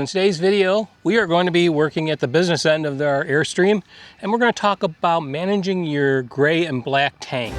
In today's video, we are going to be working at the business end of our Airstream, and we're going to talk about managing your gray and black tank.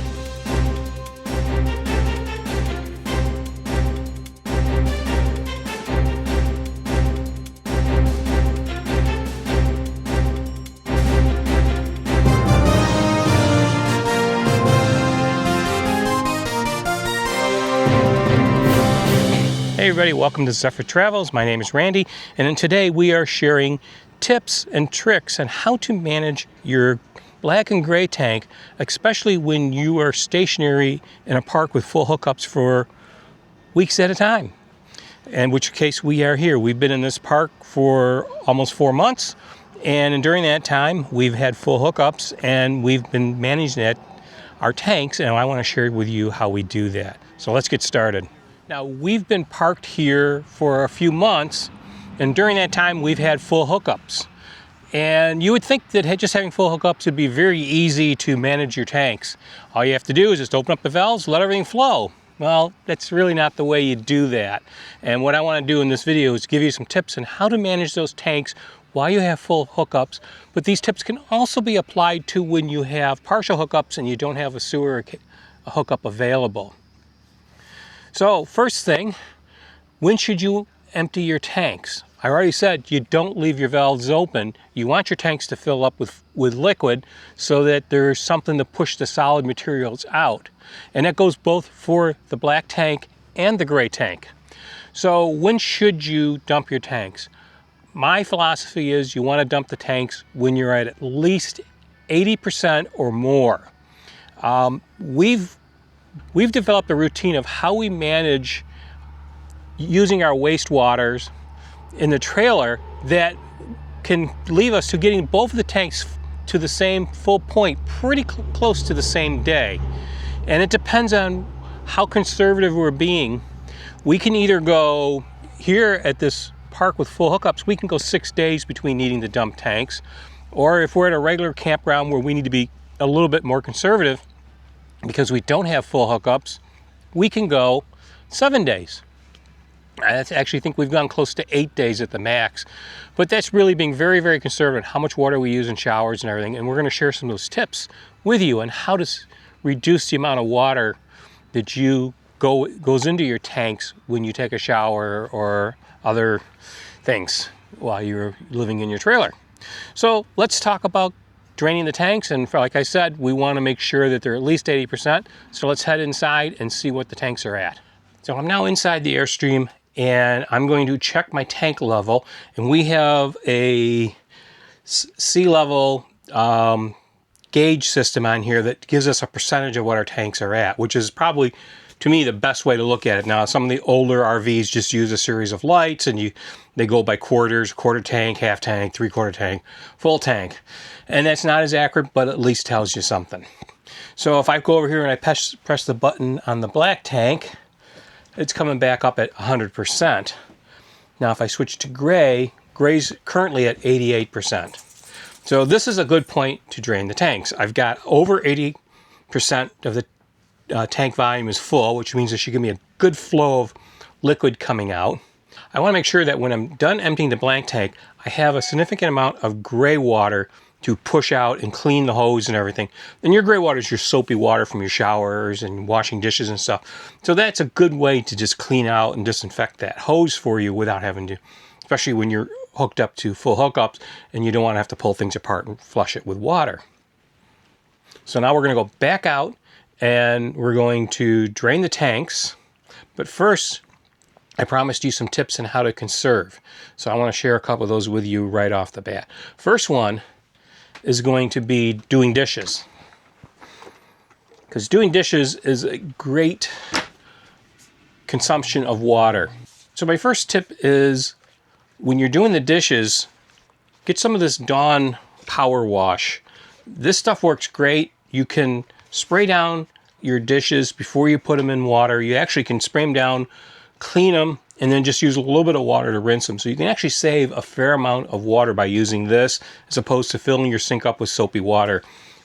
Hey everybody, welcome to Zephyr Travels. My name is Randy, and today we are sharing tips and tricks on how to manage your black and gray tank, especially when you are stationary in a park with full hookups for weeks at a time. In which case we are here. We've been in this park for almost 4 months, and during that time we've had full hookups and we've been managing our tanks, and I want to share with you how we do that. So let's get started. Now, we've been parked here for a few months, and during that time we've had full hookups. And you would think that just having full hookups would be very easy to manage your tanks. All you have to do is just open up the valves, let everything flow. Well, that's really not the way you do that. And what I want to do in this video is give you some tips on how to manage those tanks while you have full hookups. But these tips can also be applied to when you have partial hookups and you don't have a sewer hookup available. So first thing, when should you empty your tanks? I already said you don't leave your valves open. You want your tanks to fill up with liquid so that there's something to push the solid materials out. And that goes both for the black tank and the gray tank. So when should you dump your tanks? My philosophy is you want to dump the tanks when you're at least 80% or more. We've developed a routine of how we manage using our wastewaters in the trailer that can leave us to getting both of the tanks to the same full point pretty close to the same day. And it depends on how conservative we're being. We can either go here at this park with full hookups, we can go 6 days between needing to dump tanks. Or if we're at a regular campground where we need to be a little bit more conservative, because we don't have full hookups, we can go 7 days. I actually think we've gone close to 8 days at the max, but that's really being very, very conservative how much water we use in showers and everything, and we're going to share some of those tips with you on how to reduce the amount of water that goes into your tanks when you take a shower or other things while you're living in your trailer. So let's talk about draining the tanks, and like I said, we want to make sure that they're at least 80%. So let's head inside and see what the tanks are at. So I'm now inside the Airstream, and I'm going to check my tank level, and we have a sea level gauge system on here that gives us a percentage of what our tanks are at, which is probably, to me, the best way to look at it. Now, some of the older RVs just use a series of lights, and they go by quarters: quarter tank, half tank, three-quarter tank, full tank. And that's not as accurate, but at least tells you something. So if I go over here and I press the button on the black tank, it's coming back up at 100%. Now if I switch to gray, gray's currently at 88%. So this is a good point to drain the tanks. I've got over 80% of the tank volume is full, which means there should give me a good flow of liquid coming out. I want to make sure that when I'm done emptying the black tank, I have a significant amount of gray water to push out and clean the hose and everything. And your gray water is your soapy water from your showers and washing dishes and stuff. So that's a good way to just clean out and disinfect that hose for you without having to, especially when you're hooked up to full hookups and you don't want to have to pull things apart and flush it with water. So now we're going to go back out and we're going to drain the tanks. But first, I promised you some tips on how to conserve. So I want to share a couple of those with you right off the bat. First one is going to be doing dishes. Because doing dishes is a great consumption of water. So my first tip is when you're doing the dishes, get some of this Dawn Power Wash. This stuff works great. You can spray down your dishes before you put them in water. You actually can spray them down, clean them, and then just use a little bit of water to rinse them. So you can actually save a fair amount of water by using this as opposed to filling your sink up with soapy water,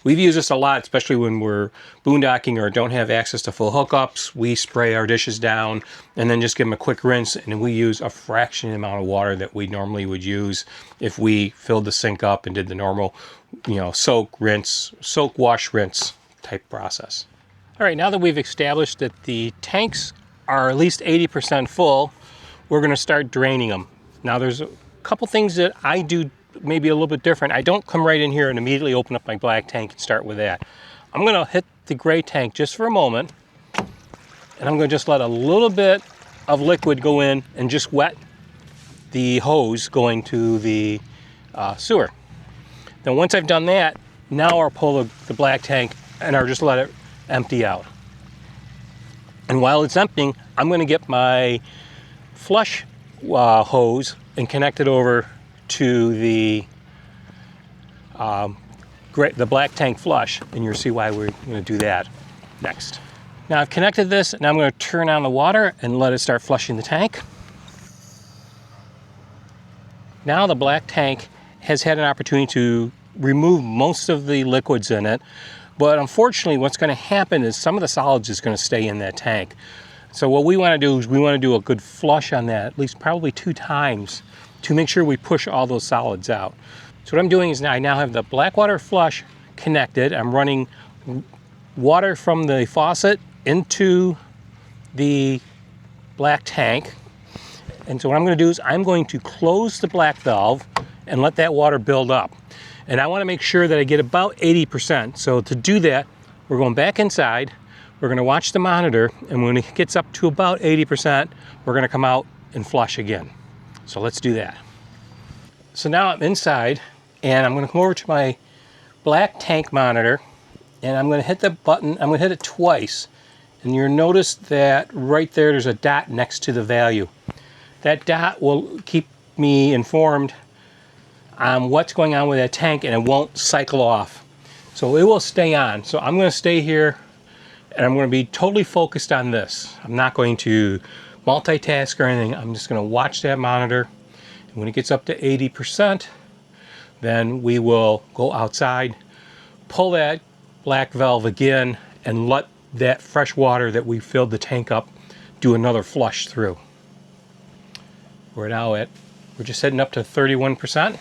We've used this a lot, especially when we're boondocking or don't have access to full hookups. We spray our dishes down and then just give them a quick rinse, and we use a fraction amount of water that we normally would use if we filled the sink up and did the normal, soak, rinse, soak, wash, rinse type process. All right, now that we've established that the tanks are at least 80% full, we're gonna start draining them. Now there's a couple things that I do maybe a little bit different. I don't come right in here and immediately open up my black tank and start with that. I'm gonna hit the gray tank just for a moment, and I'm gonna just let a little bit of liquid go in and just wet the hose going to the sewer. Then once I've done that, now I'll pull the black tank and I'll just let it empty out. And while it's emptying, I'm gonna get my flush hose and connect it over to the black tank flush, and you'll see why we're going to do that next. Now I've connected this, and I'm going to turn on the water and let it start flushing the tank. Now the black tank has had an opportunity to remove most of the liquids in it, but unfortunately what's going to happen is some of the solids is going to stay in that tank. So what we want to do is we want to do a good flush on that, at least probably 2 times, to make sure we push all those solids out. So what I'm doing is now I have the black water flush connected. I'm running water from the faucet into the black tank. And so what I'm going to do is I'm going to close the black valve and let that water build up. And I want to make sure that I get about 80%. So to do that, we're going back inside. We're going to watch the monitor, and when it gets up to about 80%, we're going to come out and flush again. So let's do that. So now I'm inside, and I'm going to come over to my black tank monitor, and I'm going to hit the button. I'm going to hit it twice, and you'll notice that right there's a dot next to the value. That dot will keep me informed on what's going on with that tank, and it won't cycle off. So it will stay on. So I'm going to stay here, and I'm going to be totally focused on this. I'm not going to multitask or anything. I'm just going to watch that monitor. And when it gets up to 80%, then we will go outside, pull that black valve again, and let that fresh water that we filled the tank up do another flush through. We're just heading up to 31%.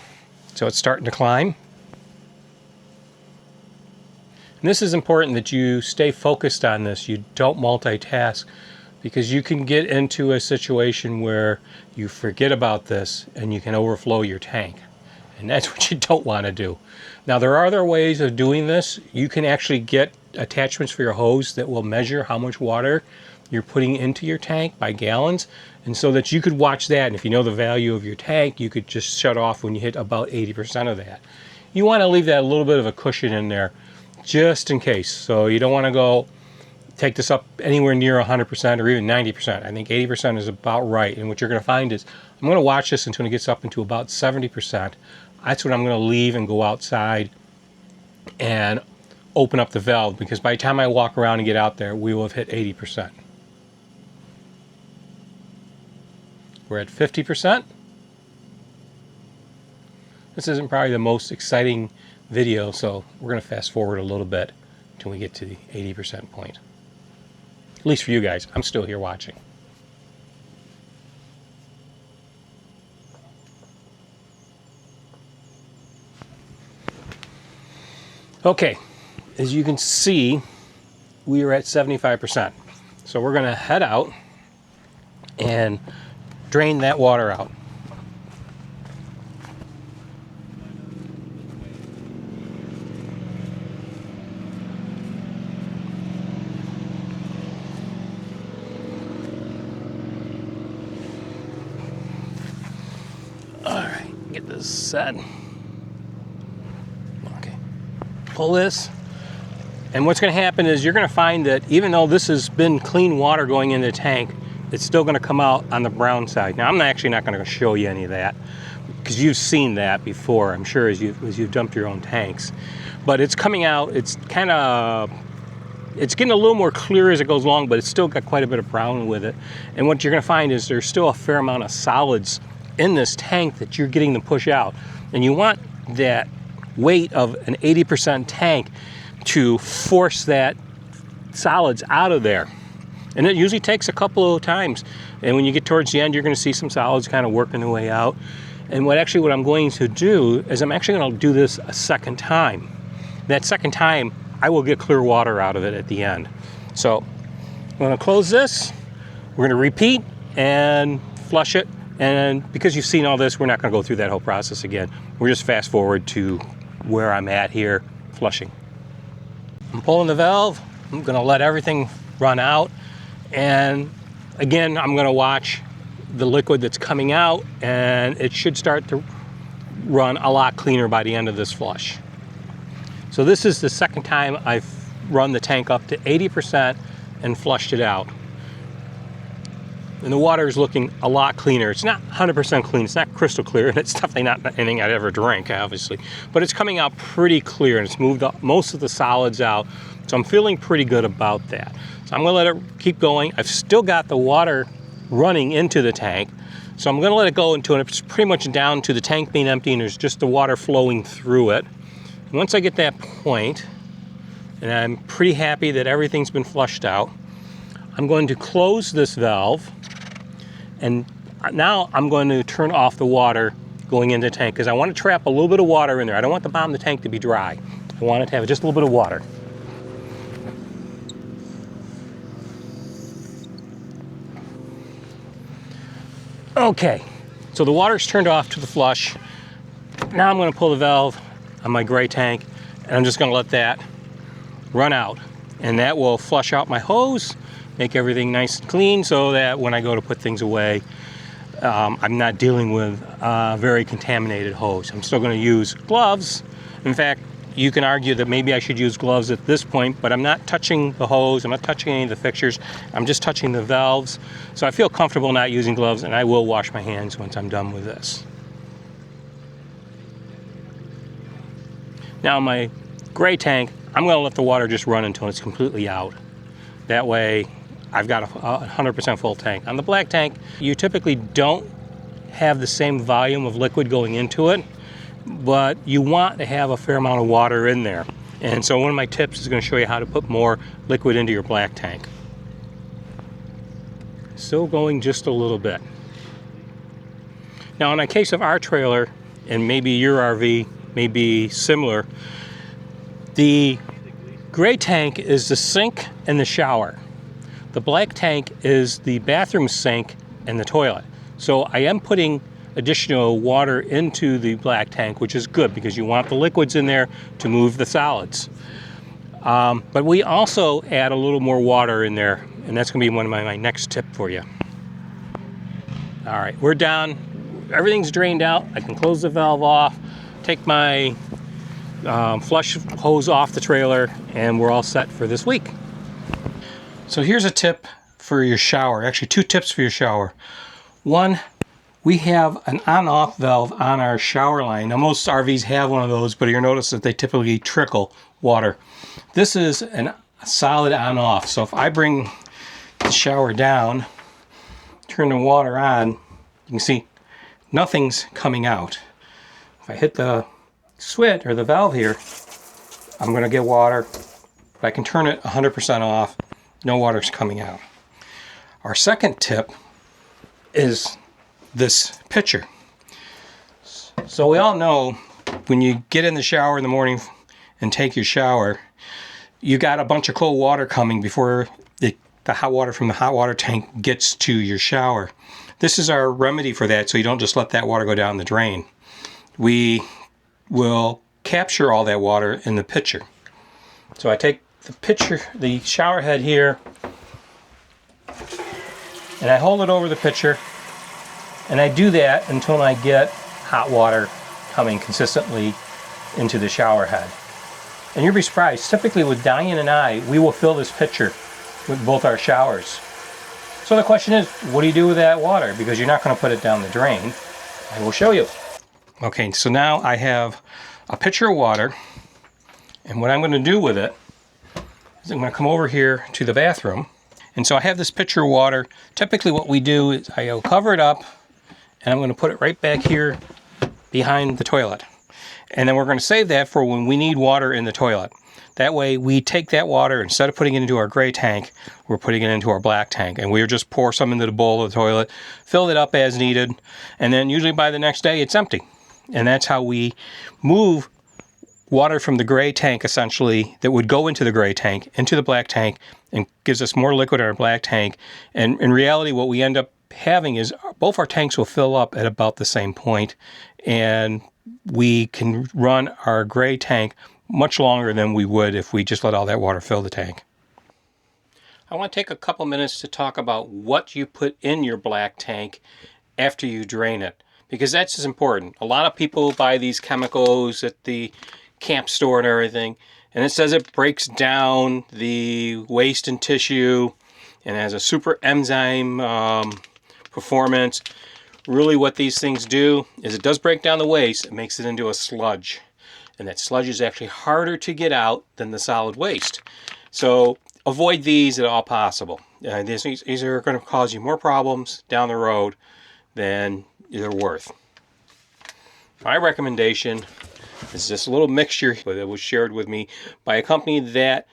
So it's starting to climb. And this is important that you stay focused on this. You don't multitask, because you can get into a situation where you forget about this and you can overflow your tank. And that's what you don't want to do. Now there are other ways of doing this. You can actually get attachments for your hose that will measure how much water you're putting into your tank by gallons, and so that you could watch that, and if you know the value of your tank, you could just shut off when you hit about 80% of that. You want to leave that a little bit of a cushion in there just in case. So you don't want to go take this up anywhere near 100% or even 90%. I think 80% is about right. And what you're going to find is I'm going to watch this until it gets up into about 70%. That's when I'm going to leave and go outside and open up the valve, because by the time I walk around and get out there, we will have hit 80%. We're at 50%. This isn't probably the most exciting video, so we're going to fast forward a little bit until we get to the 80% point. At least for you guys. I'm still here watching. Okay, as you can see, we are at 75%. So we're going to head out and drain that water out. Get this set. Okay, pull this, and what's going to happen is you're going to find that even though this has been clean water going in the tank, it's still going to come out on the brown side. Now I'm actually not going to show you any of that, because you've seen that before, I'm sure, as you've dumped your own tanks. But it's coming out, it's getting a little more clear as it goes along, but it's still got quite a bit of brown with it. And what you're going to find is there's still a fair amount of solids in this tank that you're getting to push out. And you want that weight of an 80% tank to force that solids out of there. And it usually takes a couple of times. And when you get towards the end, you're going to see some solids kind of working their way out. And what I'm going to do is I'm actually going to do this a second time. That second time, I will get clear water out of it at the end. So I'm going to close this. We're going to repeat and flush it. And because you've seen all this, we're not going to go through that whole process again. We're just fast forward to where I'm at here, flushing. I'm pulling the valve. I'm going to let everything run out. And again, I'm going to watch the liquid that's coming out, and it should start to run a lot cleaner by the end of this flush. So this is the second time I've run the tank up to 80% and flushed it out. And the water is looking a lot cleaner. It's not 100% clean, it's not crystal clear, and it's definitely not anything I'd ever drink, obviously. But it's coming out pretty clear, and it's moved most of the solids out. So I'm feeling pretty good about that. So I'm gonna let it keep going. I've still got the water running into the tank. So I'm gonna let it go until it's pretty much down to the tank being empty and there's just the water flowing through it. And once I get that point, and I'm pretty happy that everything's been flushed out, I'm going to close this valve, and now I'm going to turn off the water going into the tank because I want to trap a little bit of water in there. I don't want the bottom of the tank to be dry. I want it to have just a little bit of water. Okay, so the water's turned off to the flush. Now I'm going to pull the valve on my gray tank, and I'm just going to let that run out. And that will flush out my hose, make everything nice and clean so that when I go to put things away, I'm not dealing with a very contaminated hose. I'm still going to use gloves. In fact, you can argue that maybe I should use gloves at this point, but I'm not touching the hose, I'm not touching any of the fixtures, I'm just touching the valves. So I feel comfortable not using gloves, and I will wash my hands once I'm done with this. Now my gray tank, I'm going to let the water just run until it's completely out. That way I've got a 100% full tank. On the black tank, you typically don't have the same volume of liquid going into it, but you want to have a fair amount of water in there. And so one of my tips is going to show you how to put more liquid into your black tank. Still going just a little bit. Now in the case of our trailer, and maybe your RV may be similar, the gray tank is the sink and the shower. The black tank is the bathroom sink and the toilet. So I am putting additional water into the black tank, which is good because you want the liquids in there to move the solids. But we also add a little more water in there, and that's going to be one of my next tip for you. All right, we're done. Everything's drained out. I can close the valve off, take my flush hose off the trailer, and we're all set for this week. So here's a tip for your shower. Actually, two tips for your shower. One, we have an on-off valve on our shower line. Now most RVs have one of those, but you'll notice that they typically trickle water. This is a solid on-off. So if I bring the shower down, turn the water on, you can see nothing's coming out. If I hit the switch or the valve here, I'm going to get water. If I can turn it 100% off, no water's coming out. Our second tip is this pitcher. So we all know when you get in the shower in the morning and take your shower, you got a bunch of cold water coming before the hot water from the hot water tank gets to your shower. This is our remedy for that, so you don't just let that water go down the drain. We will capture all that water in the pitcher. So I take the pitcher, the shower head here, and I hold it over the pitcher. And I do that until I get hot water coming consistently into the shower head. And you'll be surprised, typically with Diane and I, we will fill this pitcher with both our showers. So the question is, what do you do with that water? Because you're not going to put it down the drain. I will show you. Okay, so now I have a pitcher of water, and what I'm going to do with it is I'm going to come over here to the bathroom. And so I have this pitcher of water. Typically what we do is I'll cover it up, and I'm going to put it right back here behind the toilet. And then we're going to save that for when we need water in the toilet. That way we take that water, instead of putting it into our gray tank, we're putting it into our black tank. And we just pour some into the bowl of the toilet, fill it up as needed, and then usually by the next day it's empty. And that's how we move water from the gray tank, essentially, that would go into the gray tank, into the black tank, and gives us more liquid in our black tank. And in reality, what we end up having is both our tanks will fill up at about the same point, and we can run our gray tank much longer than we would if we just let all that water fill the tank. I want to take a couple minutes to talk about what you put in your black tank after you drain it, because that's as important. A lot of people buy these chemicals at the camp store and everything, and it says it breaks down the waste and tissue and has a super enzyme performance. Really what these things do is it does break down the waste. It makes it into a sludge, and that sludge is actually harder to get out than the solid waste. So avoid these at all possible. These are going to cause you more problems down the road than they're worth. My recommendation is this little mixture that was shared with me by a company that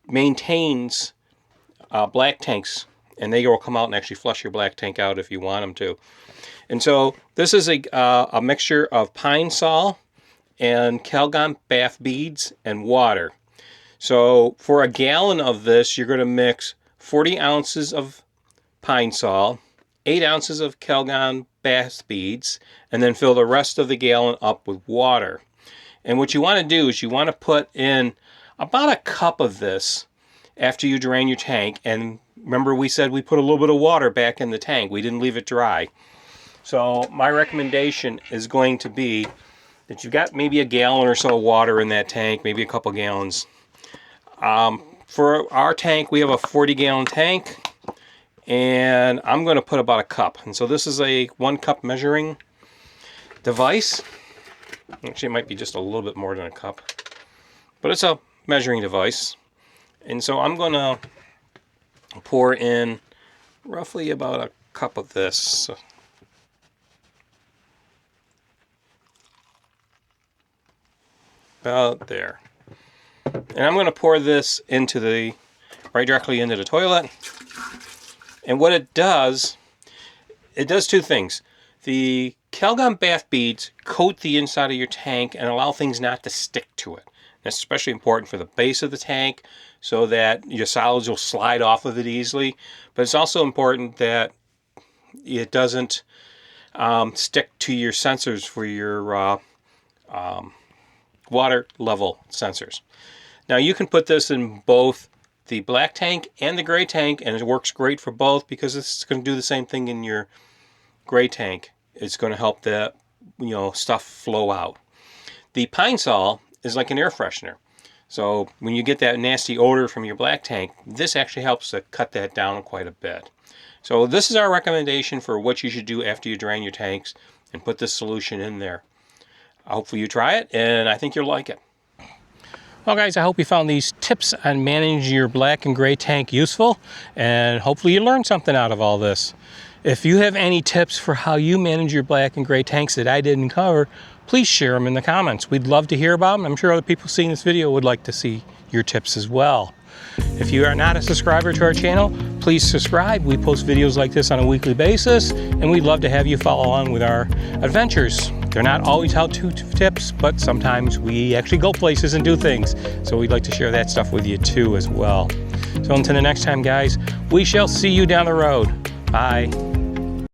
maintains black tanks, and they will come out and actually flush your black tank out if you want them to. And so this is a mixture of pine sol and Calgon bath beads and water. So for a gallon of this, you're going to mix 40 ounces of pine sol, 8 ounces of Calgon bath beads, and then fill the rest of the gallon up with water. And what you want to do is you want to put in about a cup of this after you drain your tank. And remember, we said we put a little bit of water back in the tank. We didn't leave it dry. So my recommendation is going to be that you've got maybe a gallon or so of water in that tank, maybe a couple gallons. For our tank, we have a 40-gallon tank, and I'm going to put about a cup. And so this is a 1 cup measuring device. Actually, it might be just a little bit more than a cup, but it's a measuring device. And so I'm going to pour in roughly about a cup of this. About there. And I'm going to pour this into right directly into the toilet. And what it does 2 things. The Calgon bath beads coat the inside of your tank and allow things not to stick to it. That's especially important for the base of the tank so that your solids will slide off of it easily. But it's also important that it doesn't stick to your sensors for your water level sensors. Now you can put this in both the black tank and the gray tank, and it works great for both because it's going to do the same thing in your gray tank. It's going to help the stuff flow out. The pine sol is like an air freshener. So when you get that nasty odor from your black tank, this actually helps to cut that down quite a bit. So this is our recommendation for what you should do after you drain your tanks and put this solution in there. Hopefully you try it, and I think you'll like it. Well guys, I hope you found these tips on managing your black and gray tank useful, and hopefully you learned something out of all this. If you have any tips for how you manage your black and gray tanks that I didn't cover, please share them in the comments. We'd love to hear about them. I'm sure other people seeing this video would like to see your tips as well. If you are not a subscriber to our channel, please subscribe. We post videos like this on a weekly basis, and we'd love to have you follow along with our adventures. They're not always how-to tips, but sometimes we actually go places and do things. So we'd like to share that stuff with you too as well. So until the next time, guys, we shall see you down the road. Bye.